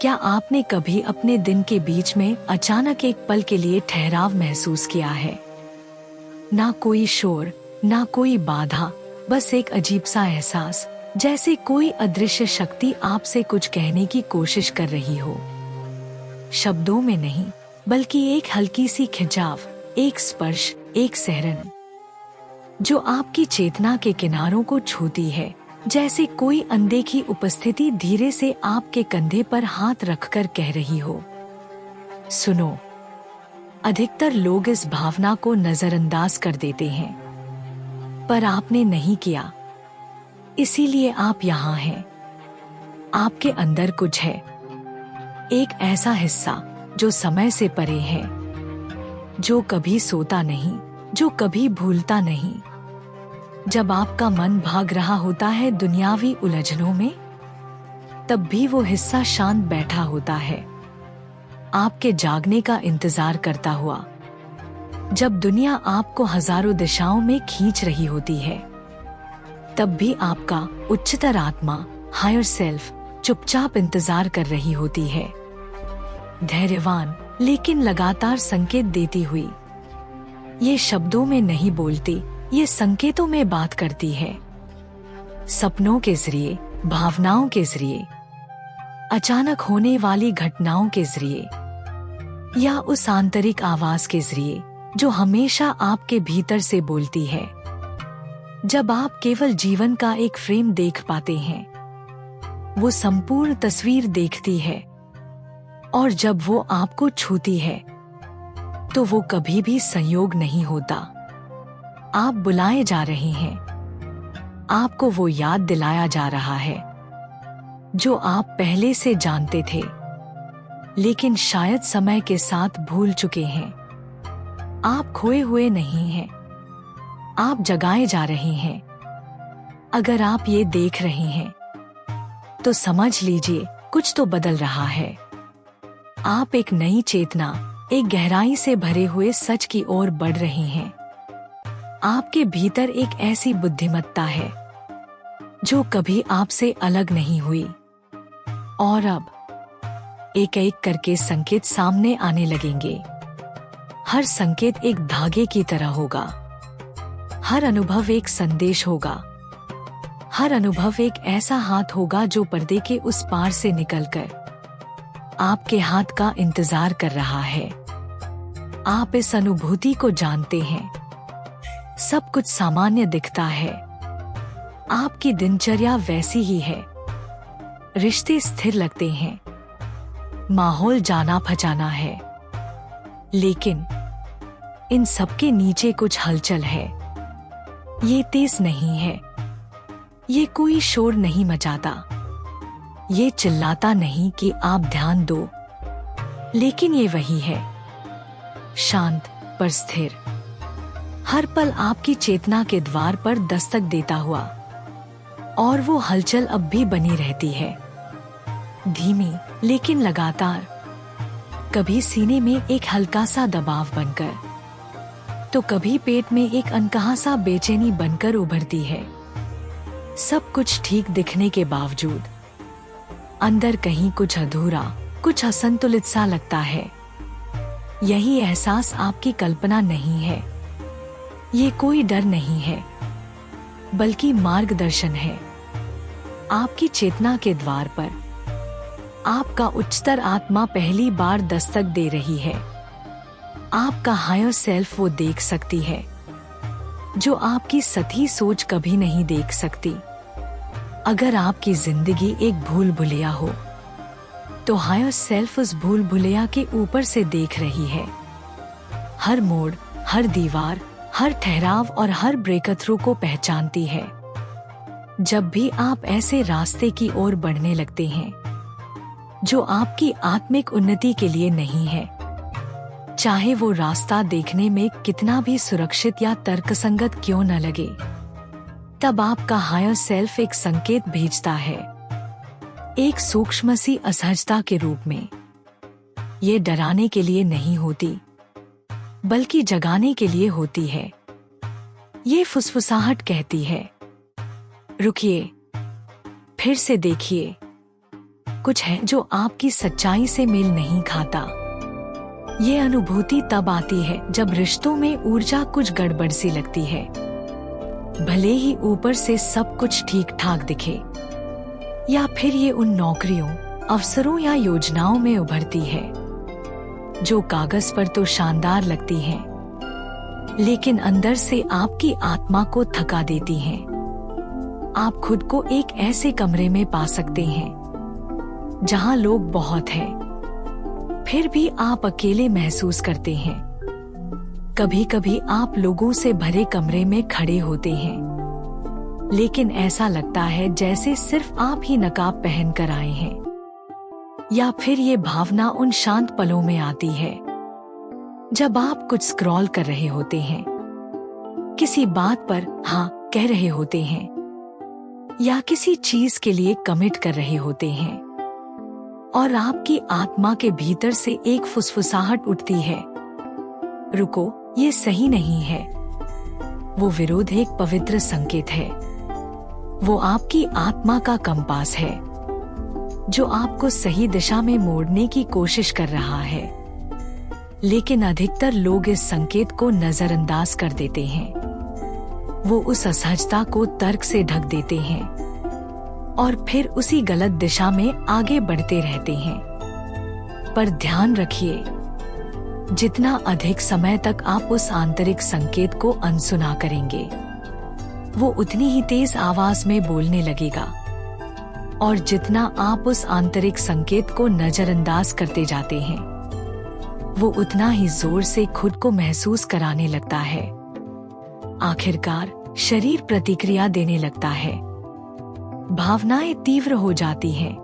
क्या आपने कभी अपने दिन के बीच में अचानक एक पल के लिए ठहराव महसूस किया है? ना कोई शोर, ना कोई बाधा, बस एक अजीब सा एहसास, जैसे कोई अदृश्य शक्ति आपसे कुछ कहने की कोशिश कर रही हो। शब्दों में नहीं, बल्कि एक हल्की सी खिंचाव, एक स्पर्श, एक सहरन, जो आपकी चेतना के किनारों को छूती है, जैसे कोई अनदेखी उपस्थिति धीरे से आपके कंधे पर हाथ रखकर कह रही हो, सुनो। अधिकतर लोग इस भावना को नजरअंदाज कर देते हैं, पर आपने नहीं किया। इसीलिए आप यहाँ हैं। आपके अंदर कुछ है, एक ऐसा हिस्सा जो समय से परे है, जो कभी सोता नहीं, जो कभी भूलता नहीं। जब आपका मन भाग रहा होता है दुनियावी उलझनों में, तब भी वो हिस्सा शांत बैठा होता है, आपके जागने का इंतजार करता हुआ। जब दुनिया आपको हजारों दिशाओं में खींच रही होती है, तब भी आपका उच्चतर आत्मा, हायर सेल्फ, चुपचाप इंतजार कर रही होती है, धैर्यवान लेकिन लगातार संकेत देती हुई। ये शब्दों में नहीं बोलती, ये संकेतों में बात करती है। सपनों के जरिए, भावनाओं के जरिए, अचानक होने वाली घटनाओं के जरिए, या उस आंतरिक आवाज के जरिए जो हमेशा आपके भीतर से बोलती है। जब आप केवल जीवन का एक फ्रेम देख पाते हैं, वो संपूर्ण तस्वीर देखती है, और जब वो आपको छूती है, तो वो कभी भी संयोग नहीं होता। आप बुलाए जा रहे हैं, आपको वो याद दिलाया जा रहा है जो आप पहले से जानते थे, लेकिन शायद समय के साथ भूल चुके हैं। आप खोए हुए नहीं हैं, आप जगाए जा रहे हैं। अगर आप ये देख रहे हैं, तो समझ लीजिए कुछ तो बदल रहा है। आप एक नई चेतना, एक गहराई से भरे हुए सच की ओर बढ़ रहे हैं। आपके भीतर एक ऐसी बुद्धिमत्ता है जो कभी आपसे अलग नहीं हुई, और अब एक एक करके संकेत सामने आने लगेंगे। हर संकेत एक धागे की तरह होगा, हर अनुभव एक संदेश होगा, हर अनुभव एक ऐसा हाथ होगा जो पर्दे के उस पार से निकलकर आपके हाथ का इंतजार कर रहा है। आप इस अनुभूति को जानते हैं। सब कुछ सामान्य दिखता है, आपकी दिनचर्या वैसी ही है, रिश्ते स्थिर लगते हैं, माहौल जाना पहचाना है, लेकिन इन सबके नीचे कुछ हलचल है। ये तेज नहीं है, ये कोई शोर नहीं मचाता, ये चिल्लाता नहीं कि आप ध्यान दो, लेकिन ये वही है, शांत पर स्थिर, हर पल आपकी चेतना के द्वार पर दस्तक देता हुआ। और वो हलचल अब भी बनी रहती है, धीमी लेकिन लगातार, कभी सीने में एक हल्का सा दबाव बनकर, तो कभी पेट में एक अनकहा सा बेचैनी बनकर उभरती है। सब कुछ ठीक दिखने के बावजूद अंदर कहीं कुछ अधूरा, कुछ असंतुलित सा लगता है। यही एहसास आपकी कल्पना नहीं है, ये कोई डर नहीं है, बल्कि मार्गदर्शन है। आपकी चेतना के द्वार पर आपका उच्चतर आत्मा पहली बार दस्तक दे रही है। आपका हायर सेल्फ वो देख सकती है जो आपकी सतही सोच कभी नहीं देख सकती। अगर आपकी जिंदगी एक भूल भुलैया हो, तो हायर सेल्फ उस भूल भुलैया के ऊपर से देख रही है। हर मोड़, हर दीवार, हर ठहराव और हर ब्रेकथ्रू को पहचानती है। जब भी आप ऐसे रास्ते की ओर बढ़ने लगते हैं जो आपकी आत्मिक उन्नति के लिए नहीं है, चाहे वो रास्ता देखने में कितना भी सुरक्षित या तर्कसंगत क्यों न लगे, तब आपका हायर सेल्फ एक संकेत भेजता है, एक सूक्ष्म सी असहजता के रूप में। ये डराने के लिए नहीं होती, बल्कि जगाने के लिए होती है। ये फुसफुसाहट कहती है, रुकिए, फिर से देखिए, कुछ है जो आपकी सच्चाई से मेल नहीं खाता। ये अनुभूति तब आती है जब रिश्तों में ऊर्जा कुछ गड़बड़ सी लगती है, भले ही ऊपर से सब कुछ ठीक ठाक दिखे। या फिर ये उन नौकरियों, अवसरों या योजनाओं में उभरती है जो कागज पर तो शानदार लगती हैं, लेकिन अंदर से आपकी आत्मा को थका देती हैं। आप खुद को एक ऐसे कमरे में पा सकते हैं जहां लोग बहुत हैं, फिर भी आप अकेले महसूस करते हैं। कभी कभी आप लोगों से भरे कमरे में खड़े होते हैं, लेकिन ऐसा लगता है जैसे सिर्फ आप ही नकाब पहन कर आए हैं। या फिर ये भावना उन शांत पलों में आती है जब आप कुछ स्क्रॉल कर रहे होते हैं, किसी बात पर हाँ कह रहे होते हैं, या किसी चीज के लिए कमिट कर रहे होते हैं, और आपकी आत्मा के भीतर से एक फुसफुसाहट उठती है, रुको, ये सही नहीं है। वो विरोध एक पवित्र संकेत है। वो आपकी आत्मा का कंपास है जो आपको सही दिशा में मोड़ने की कोशिश कर रहा है। लेकिन अधिकतर लोग इस संकेत को नजरअंदाज कर देते हैं। वो उस असहजता को तर्क से ढक देते हैं और फिर उसी गलत दिशा में आगे बढ़ते रहते हैं। पर ध्यान रखिए, जितना अधिक समय तक आप उस आंतरिक संकेत को अनसुना करेंगे, वो उतनी ही तेज आवाज में बोलने लगेगा। और जितना आप उस आंतरिक संकेत को नजरअंदाज करते जाते हैं, वो उतना ही जोर से खुद को महसूस कराने लगता है। आखिरकार शरीर प्रतिक्रिया देने लगता है, भावनाएं तीव्र हो जाती हैं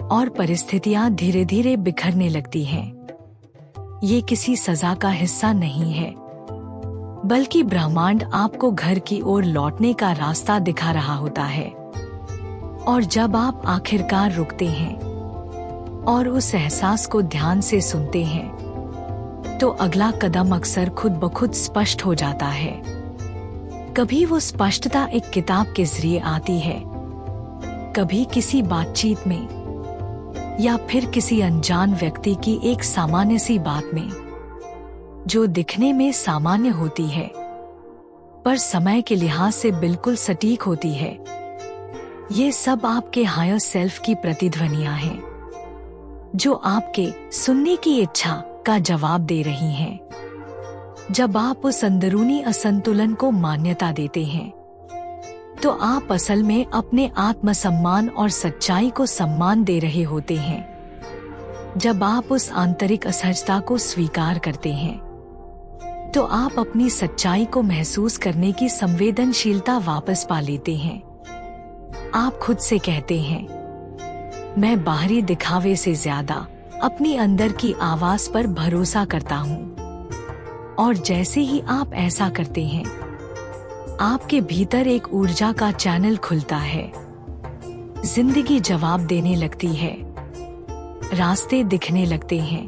और परिस्थितियां धीरे धीरे बिखरने लगती हैं। ये किसी सजा का हिस्सा नहीं है, बल्कि ब्रह्मांड आपको घर की ओर लौटने का रास्ता दिखा रहा होता है। और जब आप आखिरकार रुकते हैं और उस एहसास को ध्यान से सुनते हैं, तो अगला कदम अक्सर खुद ब खुद स्पष्ट हो जाता है। कभी वो स्पष्टता एक किताब के जरिए आती है, कभी किसी बातचीत में, या फिर किसी अनजान व्यक्ति की एक सामान्य सी बात में, जो दिखने में सामान्य होती है पर समय के लिहाज से बिल्कुल सटीक होती है। ये सब आपके हायर सेल्फ की प्रतिध्वनियां हैं, जो आपके सुनने की इच्छा का जवाब दे रही हैं। जब आप उस अंदरूनी असंतुलन को मान्यता देते हैं, तो आप असल में अपने आत्मसम्मान और सच्चाई को सम्मान दे रहे होते हैं। जब आप उस आंतरिक असहजता को स्वीकार करते हैं, तो आप अपनी सच्चाई को महसूस करने की संवेदनशीलता वापस पा लेते हैं। आप खुद से कहते हैं, मैं बाहरी दिखावे से ज्यादा अपनी अंदर की आवाज पर भरोसा करता हूँ। और जैसे ही आप ऐसा करते हैं, आपके भीतर एक ऊर्जा का चैनल खुलता है। जिंदगी जवाब देने लगती है, रास्ते दिखने लगते हैं।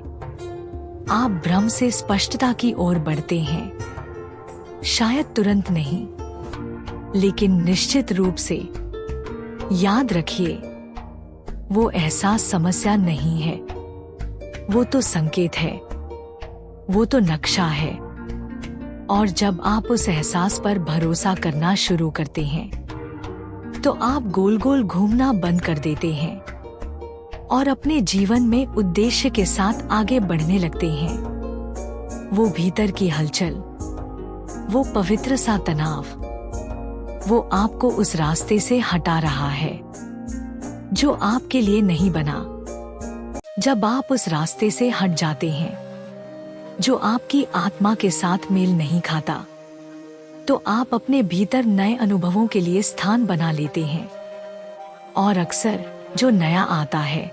आप भ्रम से स्पष्टता की ओर बढ़ते हैं, शायद तुरंत नहीं, लेकिन निश्चित रूप से। याद रखिए, वो एहसास समस्या नहीं है, वो तो संकेत है, वो तो नक्शा है। और जब आप उस एहसास पर भरोसा करना शुरू करते हैं, तो आप गोल गोल घूमना बंद कर देते हैं और अपने जीवन में उद्देश्य के साथ आगे बढ़ने लगते हैं। वो भीतर की हलचल, वो पवित्र सा तनाव, वो आपको उस रास्ते से हटा रहा है जो आपके लिए नहीं बना। जब आप उस रास्ते से हट जाते हैं जो आपकी आत्मा के साथ मेल नहीं खाता, तो आप अपने भीतर नए अनुभवों के लिए स्थान बना लेते हैं। और अक्सर जो नया आता है,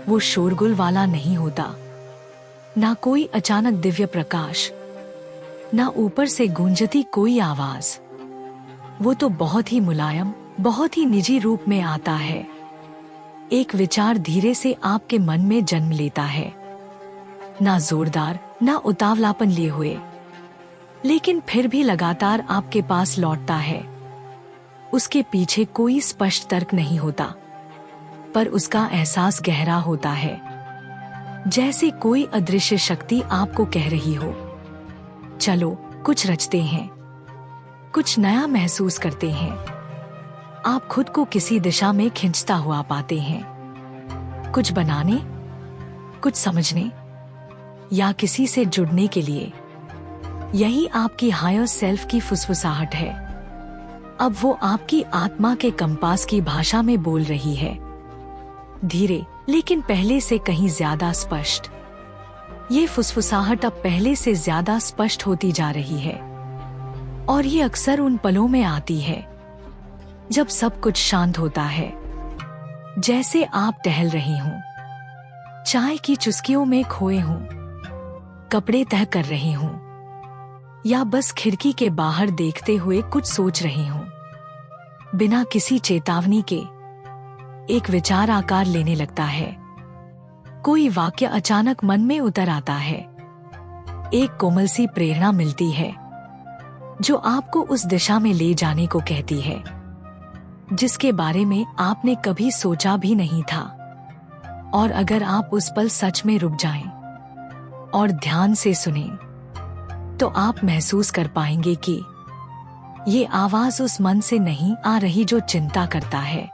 वो शोरगुल वाला नहीं होता, ना कोई अचानक दिव्य प्रकाश, ना ऊपर से गूंजती कोई आवाज। वो तो बहुत ही मुलायम, बहुत ही निजी रूप में आता है। एक विचार धीरे से आपके मन में जन्म लेता है, ना जोरदार, ना उतावलापन लिए हुए, लेकिन फिर भी लगातार आपके पास लौटता है। उसके पीछे कोई स्पष्ट तर्क नहीं होता, पर उसका एहसास गहरा होता है, जैसे कोई अदृश्य शक्ति आपको कह रही हो, चलो कुछ रचते हैं, कुछ नया महसूस करते हैं। आप खुद को किसी दिशा में खींचता हुआ पाते हैं, कुछ बनाने, कुछ समझने या किसी से जुड़ने के लिए। यही आपकी हायर सेल्फ की फुसफुसाहट है। अब वो आपकी आत्मा के कंपास की भाषा में बोल रही है, धीरे लेकिन पहले से कहीं ज्यादा स्पष्ट। ये फुसफुसाहट अब पहले से ज्यादा स्पष्ट होती जा रही है, और ये अक्सर उन पलों में आती है जब सब कुछ शांत होता है, जैसे आप टहल रही हों, चाय की चुस्कियों में खोए हों, कपड़े तह कर रही हों, या बस खिड़की के बाहर देखते हुए कुछ सोच रही हों। बिना किसी चेतावनी के एक विचार आकार लेने लगता है, कोई वाक्य अचानक मन में उतर आता है, एक कोमल सी प्रेरणा मिलती है जो आपको उस दिशा में ले जाने को कहती है जिसके बारे में आपने कभी सोचा भी नहीं था। और अगर आप उस पल सच में रुक जाएं और ध्यान से सुनें, तो आप महसूस कर पाएंगे कि ये आवाज उस मन से नहीं आ रही जो चिंता करता है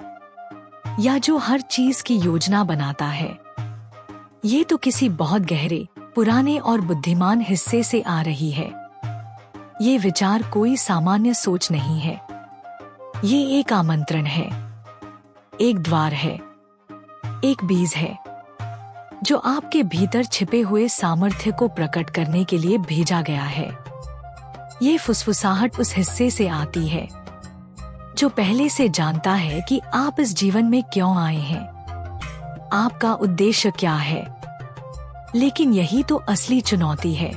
या जो हर चीज की योजना बनाता है। ये तो किसी बहुत गहरे, पुराने और बुद्धिमान हिस्से से आ रही है। ये विचार कोई सामान्य सोच नहीं है, ये एक आमंत्रण है, एक द्वार है, एक बीज है जो आपके भीतर छिपे हुए सामर्थ्य को प्रकट करने के लिए भेजा गया है। ये फुसफुसाहट उस हिस्से से आती है जो पहले से जानता है कि आप इस जीवन में क्यों आए हैं, आपका उद्देश्य क्या है। लेकिन यही तो असली चुनौती है।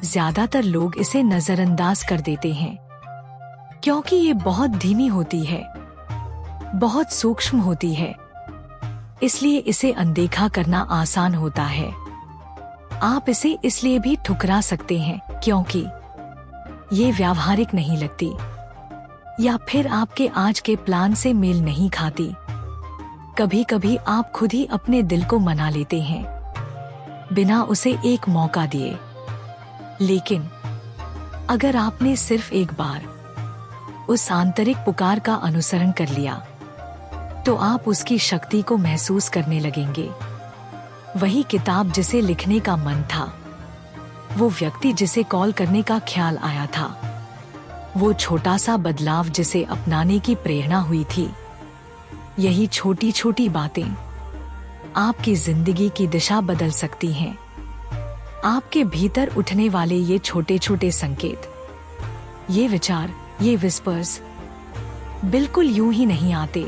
ज्यादातर लोग इसे नजरअंदाज कर देते हैं क्योंकि ये बहुत धीमी होती है, बहुत सूक्ष्म होती है, इसलिए इसे अनदेखा करना आसान होता है। आप इसे इसलिए भी ठुकरा सकते हैं क्योंकि ये व्यावहारिक नहीं लगती, या फिर आपके आज के प्लान से मेल नहीं खाती। कभी कभी आप खुद ही अपने दिल को मना लेते हैं बिना उसे एक मौका दिए। लेकिन अगर आपने सिर्फ एक बार उस आंतरिक पुकार का अनुसरण कर लिया, तो आप उसकी शक्ति को महसूस करने लगेंगे। वही किताब जिसे लिखने का मन था, वो व्यक्ति जिसे कॉल करने का ख्याल आया था, वो छोटा सा बदलाव जिसे अपनाने की प्रेरणा हुई थी। यही छोटी छोटी बातें आपकी जिंदगी की दिशा बदल सकती हैं। आपके भीतर उठने वाले ये छोटे छोटे संकेत, ये विचार, ये विस्पर्स बिल्कुल यूं ही नहीं आते।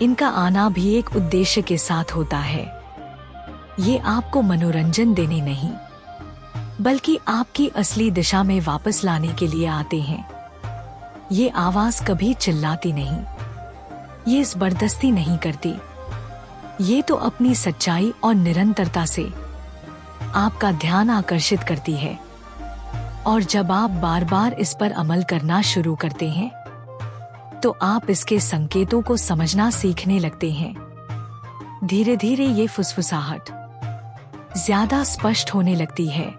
इनका आना भी एक उद्देश्य के साथ होता है। ये आपको मनोरंजन देने नहीं, बल्कि आपकी असली दिशा में वापस लाने के लिए आते हैं। ये आवाज कभी चिल्लाती नहीं, ये जबरदस्ती नहीं करती। ये तो अपनी सच्चाई और निरंतरता से आपका ध्यान आकर्षित करती है। और जब आप बार बार इस पर अमल करना शुरू करते हैं, तो आप इसके संकेतों को समझना सीखने लगते हैं। धीरे धीरे ये फुसफुसाहट ज्यादा स्पष्ट होने लगती है,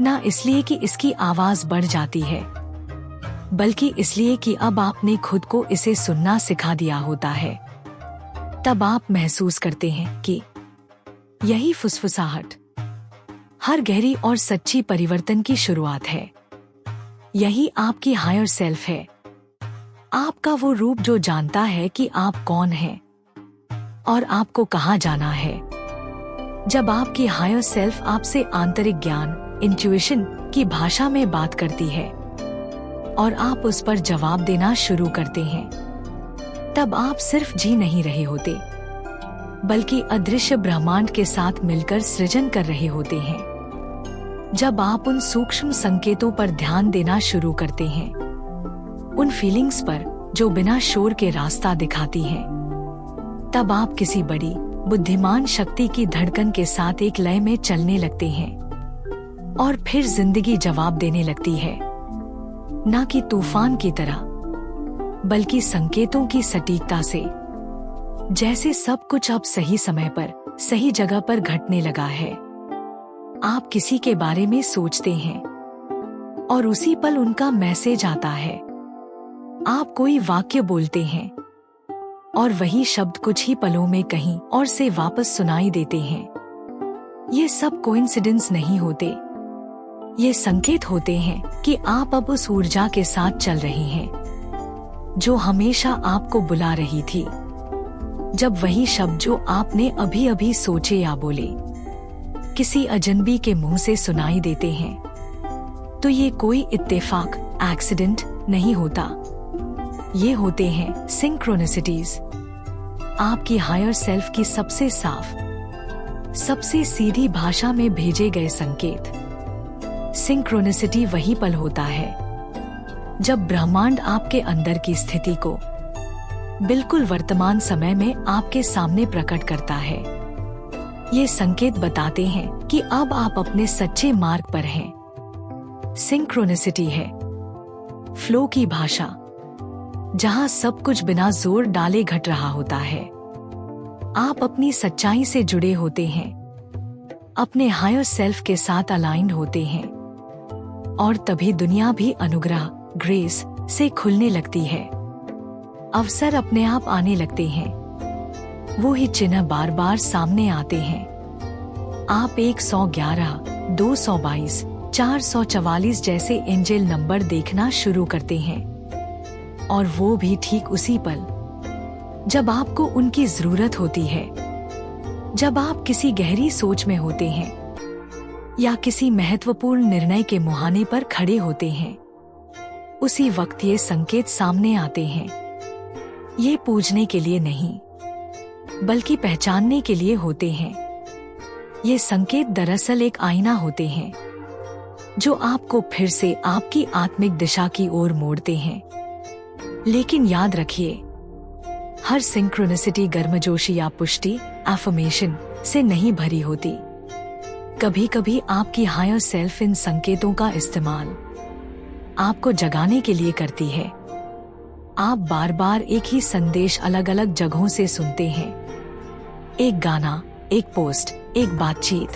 ना इसलिए कि इसकी आवाज बढ़ जाती है, बल्कि इसलिए कि अब आपने खुद को इसे सुनना सिखा दिया होता है। तब आप महसूस करते हैं कि यही फुसफुसाहट हर गहरी और सच्ची परिवर्तन की शुरुआत है। यही आपकी हायर सेल्फ है, आपका वो रूप जो जानता है कि आप कौन हैं और आपको कहाँ जाना है। जब आपकी हायर सेल्फ आपसे आंतरिक ज्ञान, इंट्यूइशन की भाषा में बात करती है और आप उस पर जवाब देना शुरू करते हैं, तब आप सिर्फ जी नहीं रहे होते, बल्कि अदृश्य ब्रह्मांड के साथ मिलकर सृजन कर रहे होते हैं। जब आप उन सूक्ष्म संकेतों पर ध्यान देना शुरू करते हैं, उन फीलिंग्स पर जो बिना शोर के रास्ता दिखाती हैं, तब आप किसी बड़ी बुद्धिमान शक्ति की धड़कन के साथ एक लय में चलने लगते हैं। और फिर जिंदगी जवाब देने लगती है, ना कि तूफान की तरह, बल्कि संकेतों की सटीकता से। जैसे सब कुछ अब सही समय पर सही जगह पर घटने लगा है। आप किसी के बारे में सोचते हैं और उसी पल उनका मैसेज आता है। आप कोई वाक्य बोलते हैं और वही शब्द कुछ ही पलों में कहीं और से वापस सुनाई देते हैं। ये सब कोइंसिडेंस नहीं होते, ये संकेत होते हैं कि आप अब उस ऊर्जा के साथ चल रही हैं जो हमेशा आपको बुला रही थी। जब वही शब्द जो आपने अभी अभी सोचे या बोले किसी अजनबी के मुंह से सुनाई देते हैं, तो ये कोई इत्तेफाक, एक्सीडेंट नहीं होता। ये होते हैं सिंक्रोनिसिटीज, आपकी हायर सेल्फ की सबसे साफ, सबसे सीधी भाषा में भेजे गए संकेत। सिंक्रोनिसिटी वही पल होता है जब ब्रह्मांड आपके अंदर की स्थिति को बिल्कुल वर्तमान समय में आपके सामने प्रकट करता है। ये संकेत बताते हैं कि अब आप अपने सच्चे मार्ग पर हैं। सिंक्रोनिसिटी है फ्लो की भाषा, जहां सब कुछ बिना जोर डाले घट रहा होता है। आप अपनी सच्चाई से जुड़े होते हैं, अपने हायर सेल्फ के साथ अलाइंड होते हैं, और तभी दुनिया भी अनुग्रह, ग्रेस से खुलने लगती है। अवसर अपने आप आने लगते हैं, वो ही चिन्ह बार बार सामने आते हैं। आप 111, 222, 444 जैसे एंजेल नंबर देखना शुरू करते हैं, और वो भी ठीक उसी पल जब आपको उनकी जरूरत होती है। जब आप किसी गहरी सोच में होते हैं या किसी महत्वपूर्ण निर्णय के मुहाने पर खड़े होते हैं, उसी वक्त ये संकेत सामने आते हैं। ये पूजने के लिए नहीं, बल्कि पहचानने के लिए होते हैं। ये संकेत दरअसल एक आईना होते हैं जो आपको फिर से आपकी आत्मिक दिशा की ओर मोड़ते हैं। लेकिन याद रखिए, हर सिंक्रोनिसिटी गर्मजोशी या पुष्टि, एफर्मेशन से नहीं भरी होती। कभी कभी आपकी हायर सेल्फ इन संकेतों का इस्तेमाल आपको जगाने के लिए करती है। आप बार बार एक ही संदेश अलग अलग जगहों से सुनते हैं। एक गाना, एक पोस्ट, एक बातचीत,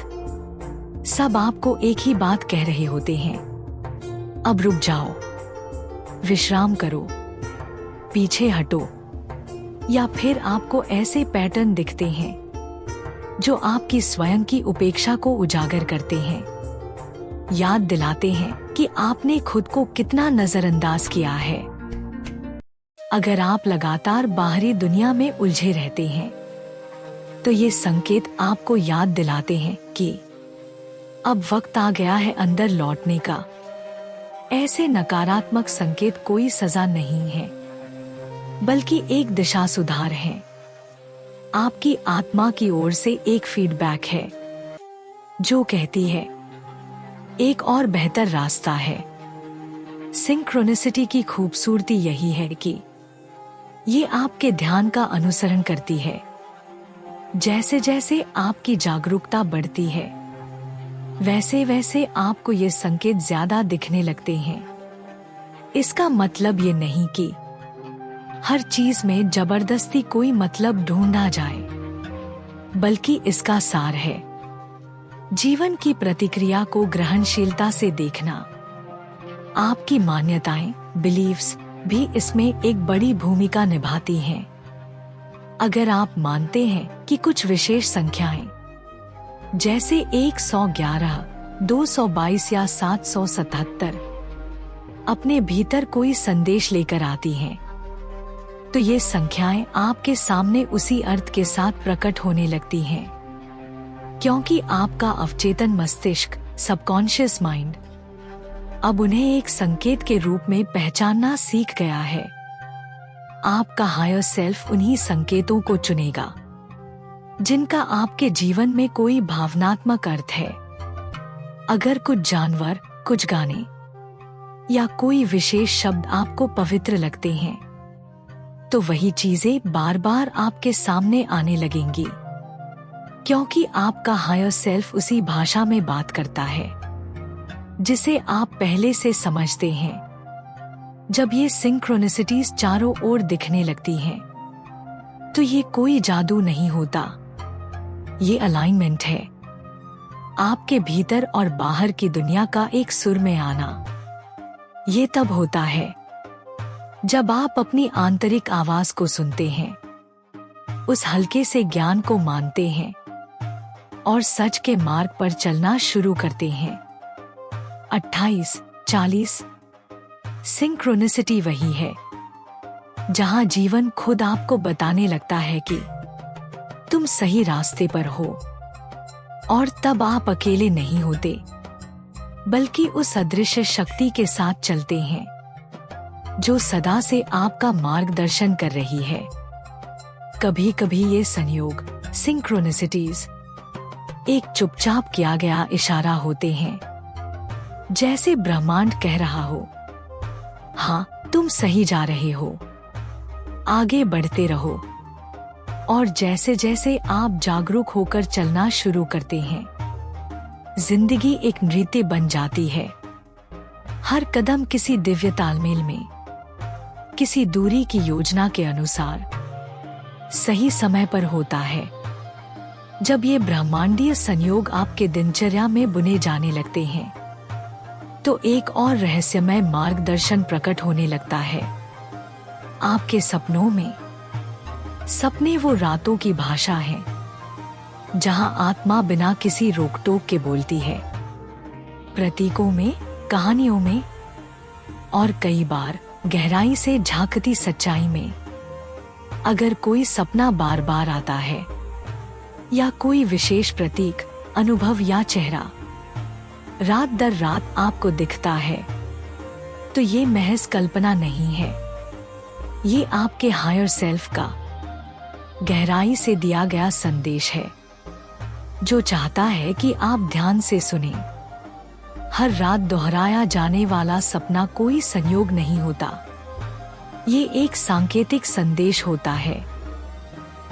सब आपको एक ही बात कह रहे होते हैं। अब रुक जाओ, विश्राम करो, पीछे हटो। या फिर आपको ऐसे पैटर्न दिखते हैं जो आपकी स्वयं की उपेक्षा को उजागर करते हैं, याद दिलाते हैं कि आपने खुद को कितना नजरअंदाज किया है। अगर आप लगातार बाहरी दुनिया में उलझे रहते हैं, तो ये संकेत आपको याद दिलाते हैं कि अब वक्त आ गया है अंदर लौटने का। ऐसे नकारात्मक संकेत कोई सजा नहीं है, बल्कि एक दिशा सुधार है। आपकी आत्मा की ओर से एक फीडबैक है जो कहती है एक और बेहतर रास्ता है। सिंक्रोनिसिटी की खूबसूरती यही है कि ये आपके ध्यान का अनुसरण करती है। जैसे जैसे आपकी जागरूकता बढ़ती है, वैसे वैसे आपको ये संकेत ज्यादा दिखने लगते हैं। इसका मतलब ये नहीं कि हर चीज में जबरदस्ती कोई मतलब ढूंढा जाए, बल्कि इसका सार है जीवन की प्रतिक्रिया को ग्रहणशीलता से देखना। आपकी मान्यताएं, बिलीव्स भी इसमें एक बड़ी भूमिका निभाती हैं। अगर आप मानते हैं कि कुछ विशेष संख्याएं जैसे 111, 222 या 777 अपने भीतर कोई संदेश लेकर आती हैं, तो ये संख्याएं आपके सामने उसी अर्थ के साथ प्रकट होने लगती हैं, क्योंकि आपका अवचेतन मस्तिष्क, सबकॉन्शियस माइंड, अब उन्हें एक संकेत के रूप में पहचानना सीख गया है। आपका हायर सेल्फ उन्हीं संकेतों को चुनेगा जिनका आपके जीवन में कोई भावनात्मक अर्थ है। अगर कुछ जानवर, कुछ गाने या कोई विशेष शब्द आपको पवित्र लगते हैं, तो वही चीजें बार बार आपके सामने आने लगेंगी, क्योंकि आपका हायर सेल्फ उसी भाषा में बात करता है जिसे आप पहले से समझते हैं। जब ये सिंक्रोनिसिटीज चारों ओर दिखने लगती हैं, तो ये कोई जादू नहीं होता, ये अलाइनमेंट है। आपके भीतर और बाहर की दुनिया का एक सुर में आना। ये तब होता है जब आप अपनी आंतरिक आवाज को सुनते हैं, उस हल्के से ज्ञान को मानते हैं और सच के मार्ग पर चलना शुरू करते हैं। 28-40 सिंक्रोनिसिटी वही है जहां जीवन खुद आपको बताने लगता है कि तुम सही रास्ते पर हो, और तब आप अकेले नहीं होते, बल्कि उस अदृश्य शक्ति के साथ चलते हैं जो सदा से आपका मार्गदर्शन कर रही है। कभी कभी ये संयोग, सिंक्रोनिसिटीज, एक चुपचाप किया गया इशारा होते हैं, जैसे ब्रह्मांड कह रहा हो, हाँ तुम सही जा रहे हो, आगे बढ़ते रहो। और जैसे जैसे आप जागरूक होकर चलना शुरू करते हैं, जिंदगी एक नृत्य बन जाती है। हर कदम किसी दिव्य तालमेल में, किसी दूरी की योजना के अनुसार, सही समय पर होता है। जब ये ब्रह्मांडीय संयोग आपके दिनचर्या में बुने जाने लगते हैं, तो एक और रहस्यमय मार्गदर्शन प्रकट होने लगता है। आपके सपनों में, सपने वो रातों की भाषा है जहां आत्मा बिना किसी रोक टोक के बोलती है। प्रतीकों में, कहानियों में, और कई बार गहराई से झांकती सच्चाई में। अगर कोई सपना बार बार आता है, या कोई विशेष प्रतीक, अनुभव या चेहरा रात दर रात आपको दिखता है, तो ये महज कल्पना नहीं है। ये आपके हायर सेल्फ का गहराई से दिया गया संदेश है, जो चाहता है कि आप ध्यान से सुनें। हर रात दोहराया जाने वाला सपना कोई संयोग नहीं होता, ये एक सांकेतिक संदेश होता है,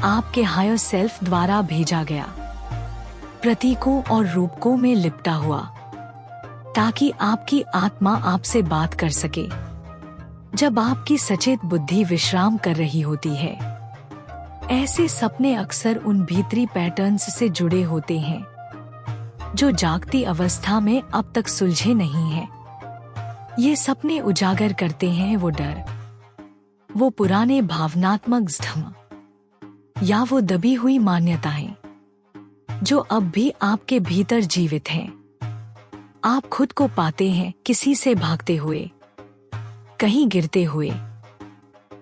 आपके हायर सेल्फ द्वारा भेजा गया, प्रतीकों और रूपकों में लिपटा हुआ, ताकि आपकी आत्मा आपसे बात कर सके जब आपकी सचेत बुद्धि विश्राम कर रही होती है। ऐसे सपने अक्सर उन भीतरी पैटर्न्स से जुड़े होते हैं जो जागती अवस्था में अब तक सुलझे नहीं हैं। ये सपने उजागर करते हैं वो डर, वो पुराने भावनात्मक जख्म, या वो दबी हुई मान्यताएं जो अब भी आपके भीतर जीवित हैं। आप खुद को पाते हैं किसी से भागते हुए, कहीं गिरते हुए,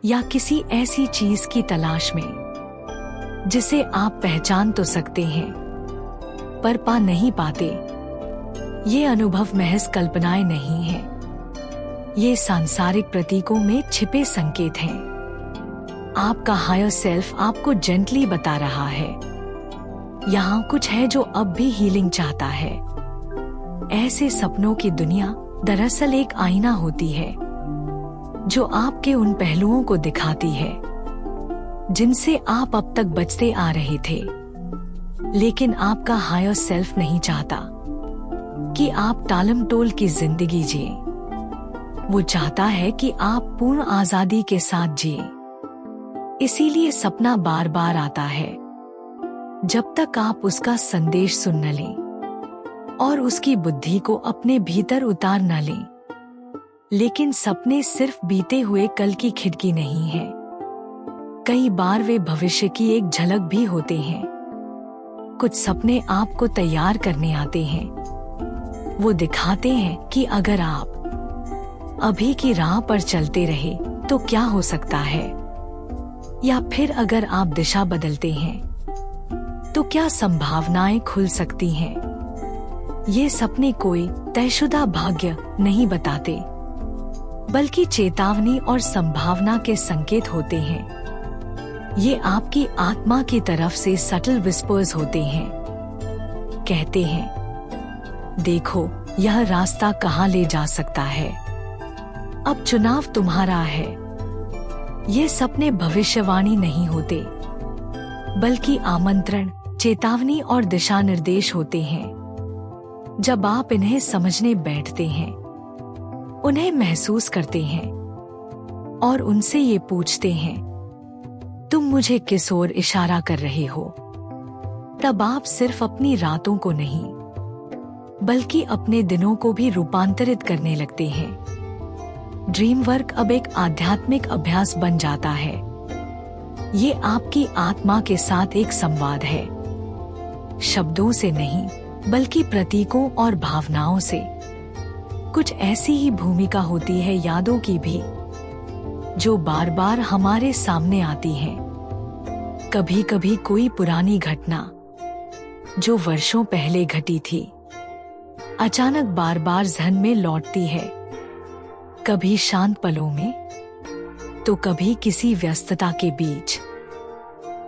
या किसी ऐसी चीज की तलाश में जिसे आप पहचान तो सकते हैं पर पा नहीं पाते। ये अनुभव महज कल्पनाएं नहीं हैं, ये सांसारिक प्रतीकों में छिपे संकेत हैं। आपका हायर सेल्फ आपको जेंटली बता रहा है, यहाँ कुछ है जो अब भी हीलिंग चाहता है। ऐसे सपनों की दुनिया दरअसल एक आईना होती है जो आपके उन पहलुओं को दिखाती है जिनसे आप अब तक बचते आ रहे थे। लेकिन आपका हायर सेल्फ नहीं चाहता कि आप टालम टोल की जिंदगी जिए। वो चाहता है कि आप पूर्ण आजादी के साथ जिए। इसीलिए सपना बार बार आता है जब तक आप उसका संदेश सुन न लें और उसकी बुद्धि को अपने भीतर उतार न लें। लेकिन सपने सिर्फ बीते हुए कल की खिड़की नहीं है, कई बार वे भविष्य की एक झलक भी होते हैं। कुछ सपने आपको तैयार करने आते हैं, वो दिखाते हैं कि अगर आप अभी की राह पर चलते रहे तो क्या हो सकता है, या फिर अगर आप दिशा बदलते हैं तो क्या संभावनाएं खुल सकती हैं। ये सपने कोई तयशुदा भाग्य नहीं बताते, बल्कि चेतावनी और संभावना के संकेत होते हैं। ये आपकी आत्मा की तरफ से सटल विस्पर्स होते हैं, कहते हैं देखो यह रास्ता कहाँ ले जा सकता है, अब चुनाव तुम्हारा है। ये सपने भविष्यवाणी नहीं होते, बल्कि आमंत्रण, चेतावनी और दिशा निर्देश होते हैं। जब आप इन्हें समझने बैठते हैं, उन्हें महसूस करते हैं और उनसे ये पूछते हैं, तुम मुझे किस ओर इशारा कर रहे हो? तब आप सिर्फ अपनी रातों को नहीं बल्कि अपने दिनों को भी रूपांतरित करने लगते हैं। ड्रीम वर्क अब एक आध्यात्मिक अभ्यास बन जाता है। ये आपकी आत्मा के साथ एक संवाद है, शब्दों से नहीं बल्कि प्रतीकों और भावनाओं से। कुछ ऐसी ही भूमिका होती है यादों की भी, जो बार बार हमारे सामने आती हैं। कभी कभी कोई पुरानी घटना जो वर्षों पहले घटी थी अचानक बार बार ज़हन में लौटती है, कभी शांत पलों में तो कभी किसी व्यस्तता के बीच।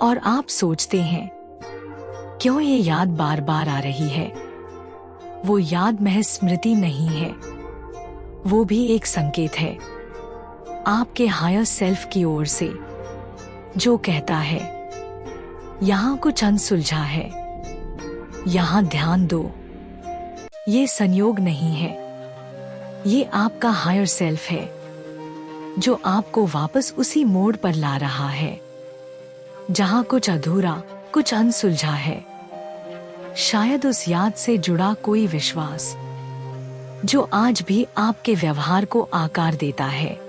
और आप सोचते हैं, क्यों ये याद बार बार आ रही है? वो याद महज स्मृति नहीं है, वो भी एक संकेत है आपके हायर सेल्फ की ओर से, जो कहता है यहाँ कुछ अनसुलझा है, यहाँ ध्यान दो। ये संयोग नहीं है, ये आपका हायर सेल्फ है जो आपको वापस उसी मोड़ पर ला रहा है जहाँ कुछ अधूरा, कुछ अनसुलझा है। शायद उस याद से जुड़ा कोई विश्वास जो आज भी आपके व्यवहार को आकार देता है,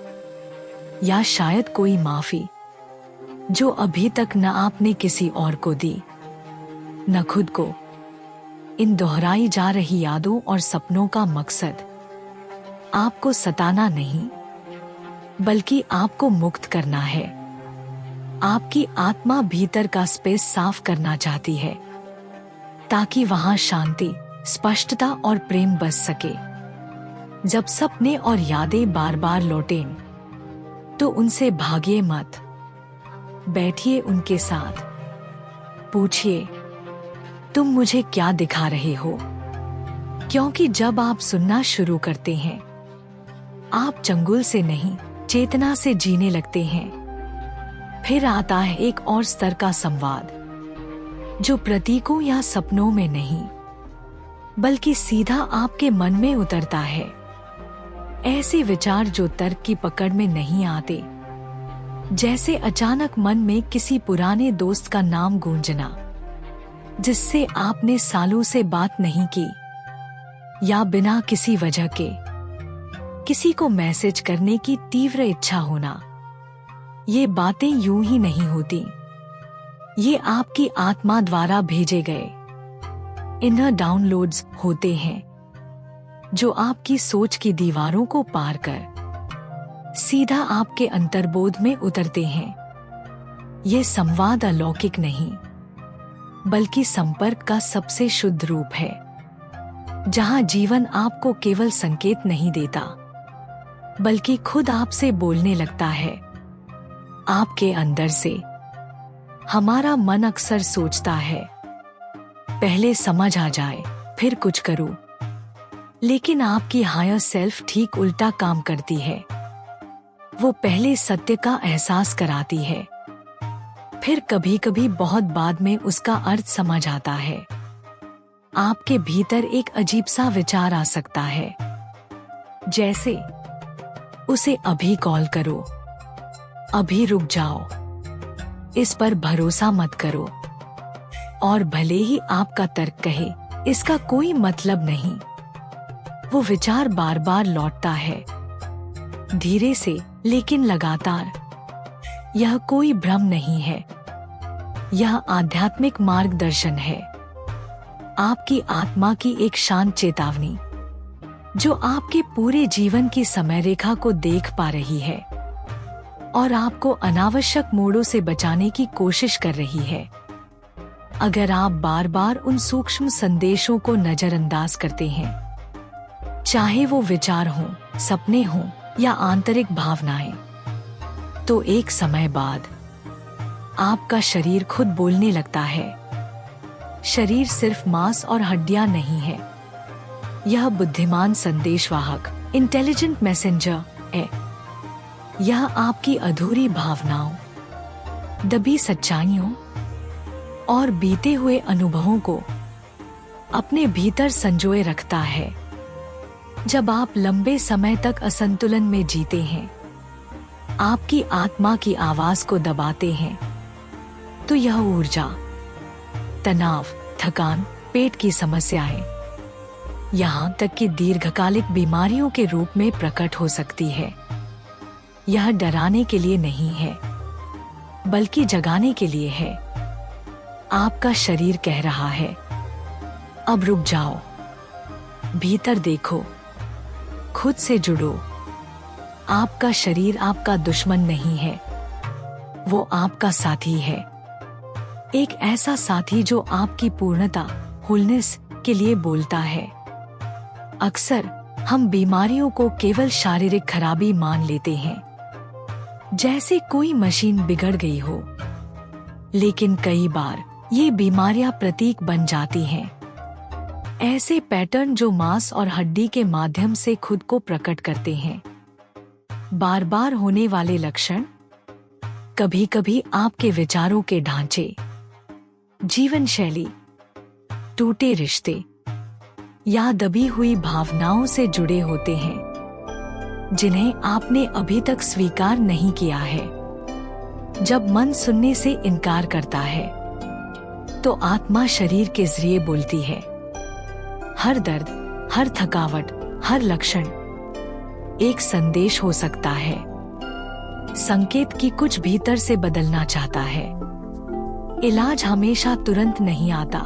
या शायद कोई माफी जो अभी तक न आपने किसी और को दी, न खुद को। इन दोहराई जा रही यादों और सपनों का मकसद आपको सताना नहीं बल्कि आपको मुक्त करना है। आपकी आत्मा भीतर का स्पेस साफ करना चाहती है ताकि वहां शांति, स्पष्टता और प्रेम बस सके। जब सपने और यादें बार बार लौटें तो उनसे भागिए मत, बैठिए उनके साथ, पूछिए तुम मुझे क्या दिखा रहे हो? क्योंकि जब आप सुनना शुरू करते हैं आप चंगुल से नहीं चेतना से जीने लगते हैं। फिर आता है एक और स्तर का संवाद जो प्रतीकों या सपनों में नहीं बल्कि सीधा आपके मन में उतरता है। ऐसे विचार जो तर्क की पकड़ में नहीं आते, जैसे अचानक मन में किसी पुराने दोस्त का नाम गूंजना जिससे आपने सालों से बात नहीं की, या बिना किसी वजह के किसी को मैसेज करने की तीव्र इच्छा होना। ये बातें यूं ही नहीं होती, ये आपकी आत्मा द्वारा भेजे गए इनर डाउनलोड्स होते हैं जो आपकी सोच की दीवारों को पार कर सीधा आपके अंतर्बोध में उतरते हैं। ये संवाद अलौकिक नहीं बल्कि संपर्क का सबसे शुद्ध रूप है, जहां जीवन आपको केवल संकेत नहीं देता बल्कि खुद आपसे बोलने लगता है। आपके अंदर से हमारा मन अक्सर सोचता है पहले समझ आ जाए फिर कुछ करूं, लेकिन आपकी हायर सेल्फ ठीक उल्टा काम करती है। वो पहले सत्य का एहसास कराती है, फिर कभी कभी बहुत बाद में उसका अर्थ समझ आता है। आपके भीतर एक अजीब सा विचार आ सकता है, जैसे उसे अभी कॉल करो, अभी रुक जाओ, इस पर भरोसा मत करो। और भले ही आपका तर्क कहे इसका कोई मतलब नहीं, वो विचार बार बार लौटता है, धीरे से लेकिन लगातार। यह कोई भ्रम नहीं है, यह आध्यात्मिक मार्गदर्शन है, आपकी आत्मा की एक शांत चेतावनी जो आपके पूरे जीवन की समय रेखा को देख पा रही है और आपको अनावश्यक मोड़ों से बचाने की कोशिश कर रही है। अगर आप बार बार उन सूक्ष्म संदेशों को नजरअंदाज करते हैं, चाहे वो विचार हों, सपने हों या आंतरिक भावनाएं, तो एक समय बाद आपका शरीर खुद बोलने लगता है। शरीर सिर्फ मांस और हड्डियां नहीं है, यह बुद्धिमान संदेशवाहक, इंटेलिजेंट मैसेंजर है। यह आपकी अधूरी भावनाओं, दबी सच्चाइयों और बीते हुए अनुभवों को अपने भीतर संजोए रखता है। जब आप लंबे समय तक असंतुलन में जीते हैं, आपकी आत्मा की आवाज को दबाते हैं तो यह ऊर्जा, तनाव, थकान, पेट की समस्याएं, यहाँ तक कि दीर्घकालिक बीमारियों के रूप में प्रकट हो सकती है। यह डराने के लिए नहीं है, बल्कि जगाने के लिए है। आपका शरीर कह रहा है, अब रुक जाओ, भीतर देखो, खुद से जुड़ो। आपका शरीर आपका दुश्मन नहीं है, वो आपका साथी है। एक ऐसा साथी जो आपकी पूर्णता, होलनेस के लिए बोलता है। अक्सर हम बीमारियों को केवल शारीरिक खराबी मान लेते हैं, जैसे कोई मशीन बिगड़ गई हो। लेकिन कई बार ये बीमारियां प्रतीक बन जाती हैं, ऐसे पैटर्न जो मांस और हड्डी के माध्यम से खुद को प्रकट करते हैं। बार बार होने वाले लक्षण, कभी कभी आपके विचारों के ढांचे, जीवन शैली, टूटे रिश्ते या दबी हुई भावनाओं से जुड़े होते हैं, जिन्हें आपने अभी तक स्वीकार नहीं किया है। जब मन सुनने से इनकार करता है, तो आत्मा शरीर के जरिए बोलती है। हर दर्द, हर थकावट, हर लक्षण एक संदेश हो सकता है, संकेत कि कुछ भीतर से बदलना चाहता है। इलाज हमेशा तुरंत नहीं आता,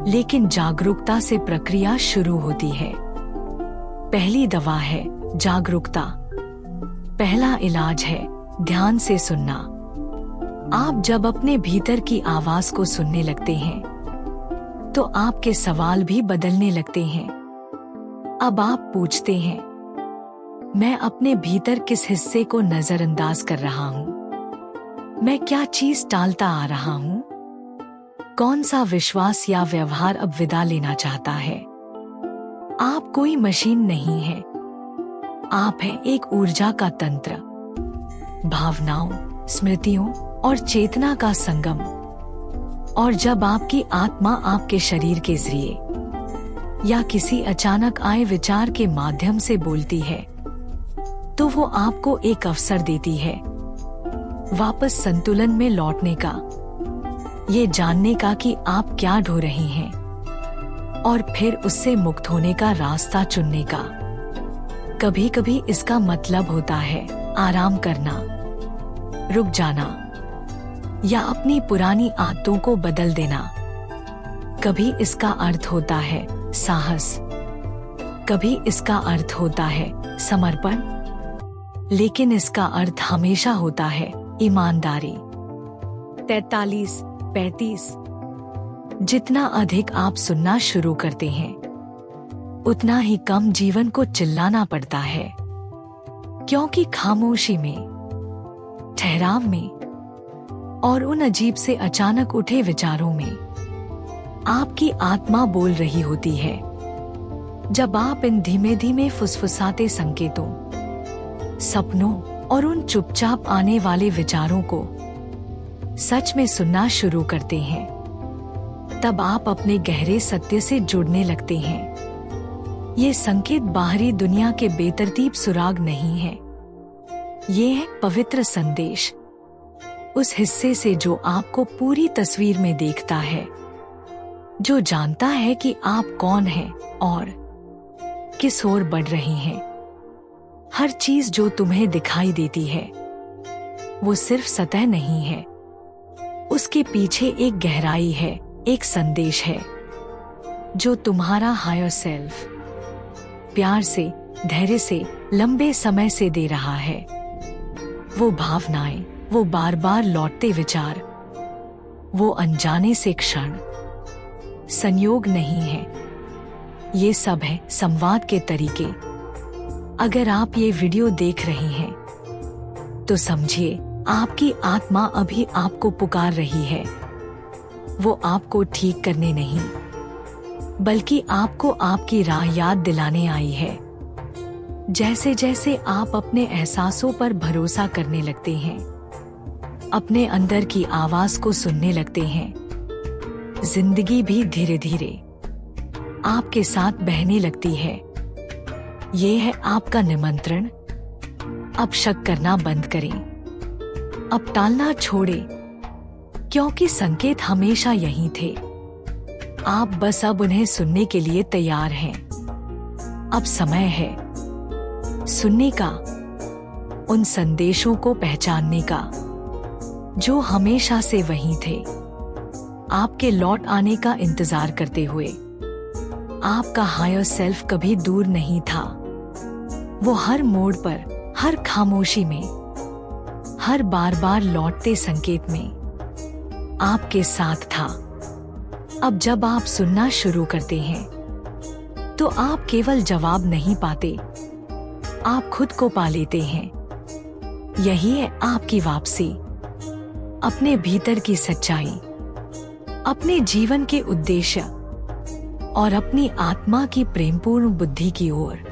लेकिन जागरूकता से प्रक्रिया शुरू होती है। पहली दवा है जागरूकता। पहला इलाज है ध्यान से सुनना। आप जब अपने भीतर की आवाज को सुनने लगते हैं, तो आपके सवाल भी बदलने लगते हैं। अब आप पूछते हैं, मैं अपने भीतर किस हिस्से को नजरअंदाज कर रहा हूँ? मैं क्या चीज टालता आ रहा हूँ? कौन सा विश्वास या व्यवहार अब विदा लेना चाहता है? आप कोई मशीन नहीं है, आप हैं एक ऊर्जा का तंत्र, भावनाओं, स्मृतियों और चेतना का संगम। और जब आपकी आत्मा आपके शरीर के जरिए या किसी अचानक आए विचार के माध्यम से बोलती है, तो वो आपको एक अवसर देती है वापस संतुलन में लौटने का, ये जानने का कि आप क्या ढो रहे हैं, और फिर उससे मुक्त होने का रास्ता चुनने का। कभी कभी इसका मतलब होता है आराम करना, रुक जाना, या अपनी पुरानी आदतों को बदल देना। कभी इसका अर्थ होता है साहस, कभी इसका अर्थ होता है समर्पण, लेकिन इसका अर्थ हमेशा होता है ईमानदारी। 43-35। जितना अधिक आप सुनना शुरू करते हैं, उतना ही कम जीवन को चिल्लाना पड़ता है, क्योंकि खामोशी में, ठहराव में और उन अजीब से अचानक उठे विचारों में आपकी आत्मा बोल रही होती है। जब आप इन धीमे धीमे फुसफुसाते संकेतों, सपनों और उन चुपचाप आने वाले विचारों को सच में सुनना शुरू करते हैं, तब आप अपने गहरे सत्य से जुड़ने लगते हैं। ये संकेत बाहरी दुनिया के बेतरतीब सुराग नहीं है, ये है पवित्र संदेश, उस हिस्से से जो आपको पूरी तस्वीर में देखता है, जो जानता है कि आप कौन हैं और किस ओर बढ़ रहे हैं। हर चीज जो तुम्हें दिखाई देती है, वो सिर्फ सतह नहीं है, उसके पीछे एक गहराई है, एक संदेश है जो तुम्हारा हायर सेल्फ प्यार से, धैर्य से, लंबे समय से दे रहा है। वो भावनाएं, वो बार बार लौटते विचार, वो अनजाने से क्षण, संयोग नहीं है, ये सब है संवाद के तरीके। अगर आप ये वीडियो देख रहे हैं, तो समझिए आपकी आत्मा अभी आपको पुकार रही है। वो आपको ठीक करने नहीं, बल्कि आपको आपकी राह याद दिलाने आई है। जैसे जैसे आप अपने एहसासों पर भरोसा करने लगते हैं, अपने अंदर की आवाज को सुनने लगते हैं, जिंदगी भी धीरे धीरे आपके साथ बहने लगती है। ये है आपका निमंत्रण। अब शक करना बंद करें, अब टालना छोड़ें, क्योंकि संकेत हमेशा यहीं थे। आप बस अब उन्हें सुनने के लिए तैयार हैं। अब समय है सुनने का, उन संदेशों को पहचानने का जो हमेशा से वहीं थे, आपके लौट आने का इंतजार करते हुए। आपका हायर सेल्फ कभी दूर नहीं था। वो हर मोड़ पर, हर खामोशी में, हर बार बार लौटते संकेत में आपके साथ था। अब जब आप सुनना शुरू करते हैं तो आप केवल जवाब नहीं पाते, आप खुद को पा लेते हैं। यही है आपकी वापसी, अपने भीतर की सच्चाई, अपने जीवन के उद्देश्य और अपनी आत्मा की प्रेमपूर्ण बुद्धि की ओर।